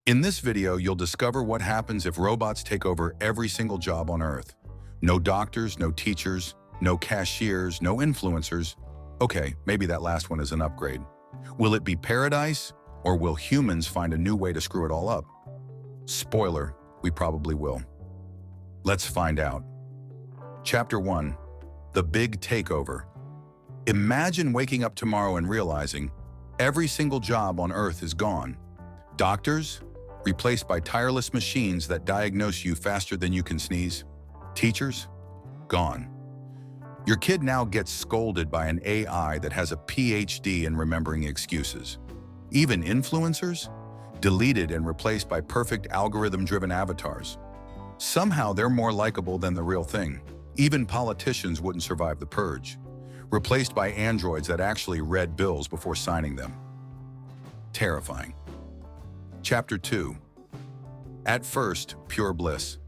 In this video, you'll discover what happens if robots take over every single job on Earth. No doctors, no teachers, no cashiers, no influencers. Okay, maybe that last one is an upgrade. Will it be paradise, or will humans find a new way to screw it all up? Spoiler, we probably will. Let's find out. Chapter 1. The Big Takeover. Imagine waking up tomorrow and realizing every single job on Earth is gone. Doctors, replaced by tireless machines that diagnose you faster than you can sneeze. Teachers, gone. Your kid now gets scolded by an AI that has a PhD in remembering excuses. Even influencers, deleted and replaced by perfect algorithm-driven avatars. Somehow they're more likable than the real thing. Even politicians wouldn't survive the purge. Replaced by androids that actually read bills before signing them. Terrifying. Chapter 2. At first, pure bliss.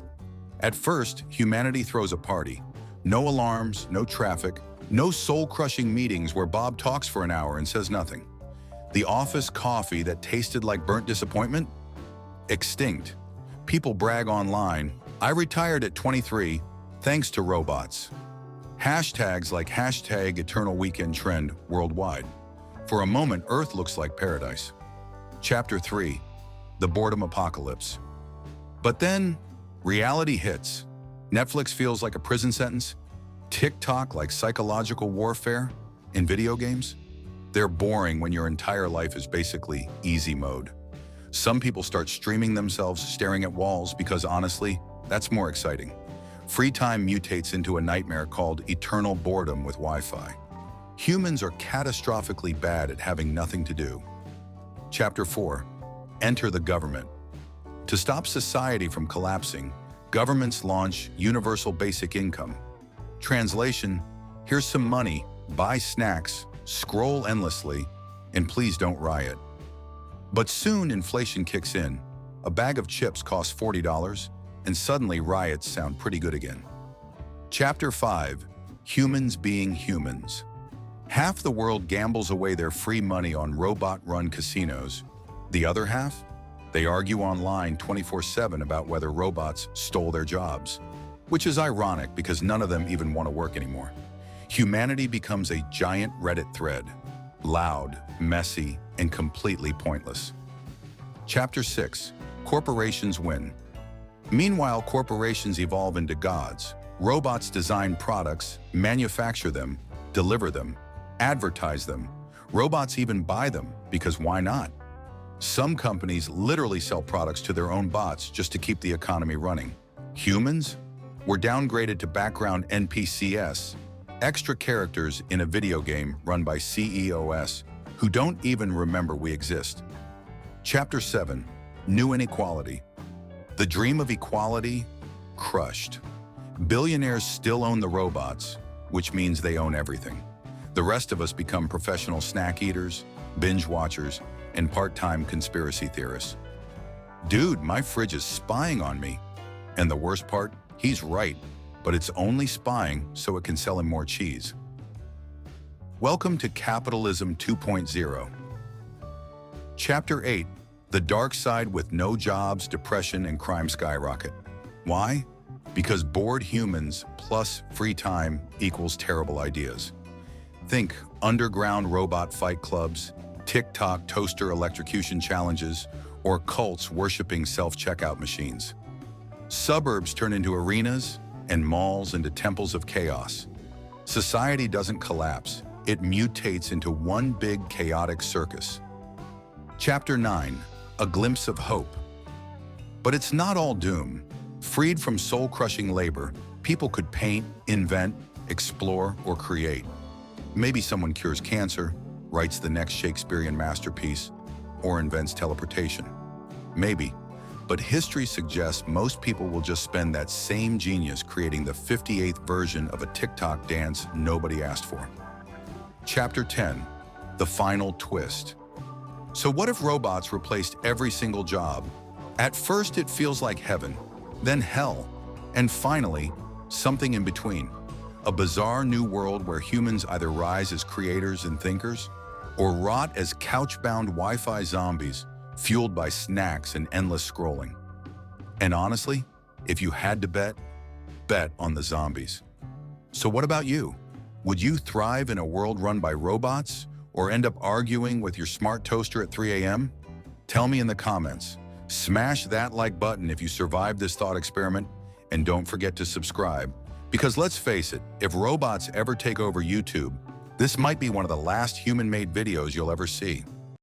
At first, humanity throws a party. No alarms, no traffic, no soul-crushing meetings where Bob talks for an hour and says nothing. The office coffee that tasted like burnt disappointment? Extinct. People brag online, I retired at 23, thanks to robots. Hashtags like hashtag eternal weekend trend worldwide. For a moment, Earth looks like paradise. Chapter 3. The boredom apocalypse. But then, reality hits. Netflix feels like a prison sentence. TikTok like psychological warfare. In video games, they're boring when your entire life is basically easy mode. Some people start streaming themselves staring at walls because honestly, that's more exciting. Free time mutates into a nightmare called eternal boredom with Wi-Fi. Humans are catastrophically bad at having nothing to do. Chapter 4. Enter the government. To stop society from collapsing, governments launch universal basic income. Translation, here's some money, buy snacks, scroll endlessly, and please don't riot. But soon inflation kicks in. A bag of chips costs $40, and suddenly riots sound pretty good again. Chapter 5. Humans being humans. Half the world gambles away their free money on robot-run casinos. The other half? They argue online 24/7 about whether robots stole their jobs. Which is ironic because none of them even want to work anymore. Humanity becomes a giant Reddit thread. Loud, messy, and completely pointless. Chapter 6. Corporations win. Meanwhile, corporations evolve into gods. Robots design products, manufacture them, deliver them, advertise them. Robots even buy them, because why not? Some companies literally sell products to their own bots just to keep the economy running. Humans? We're downgraded to background NPCs, extra characters in a video game run by CEOs who don't even remember we exist. Chapter 7. New inequality. The dream of equality? Crushed. Billionaires still own the robots, which means they own everything. The rest of us become professional snack eaters, binge watchers, and part-time conspiracy theorists. Dude, my fridge is spying on me. And the worst part, he's right, but it's only spying so it can sell him more cheese. Welcome to Capitalism 2.0. Chapter 8. The dark side with no jobs, depression, and crime skyrocket. Why? Because bored humans plus free time equals terrible ideas. Think underground robot fight clubs, TikTok toaster electrocution challenges, or cults worshipping self-checkout machines. Suburbs turn into arenas, and malls into temples of chaos. Society doesn't collapse, it mutates into one big chaotic circus. Chapter 9. A glimpse of hope. But it's not all doom. Freed from soul-crushing labor, people could paint, invent, explore, or create. Maybe someone cures cancer, writes the next Shakespearean masterpiece, or invents teleportation. Maybe. But history suggests most people will just spend that same genius creating the 58th version of a TikTok dance nobody asked for. Chapter 10. The final twist. So what if robots replaced every single job? At first it feels like heaven, then hell, and finally, something in between. A bizarre new world where humans either rise as creators and thinkers, or rot as couch-bound Wi-Fi zombies, fueled by snacks and endless scrolling. And honestly, if you had to bet on the zombies. So what about you? Would you thrive in a world run by robots or end up arguing with your smart toaster at 3 a.m.? Tell me in the comments. Smash that like button if you survived this thought experiment, and don't forget to subscribe. Because let's face it, if robots ever take over YouTube, this might be one of the last human-made videos you'll ever see.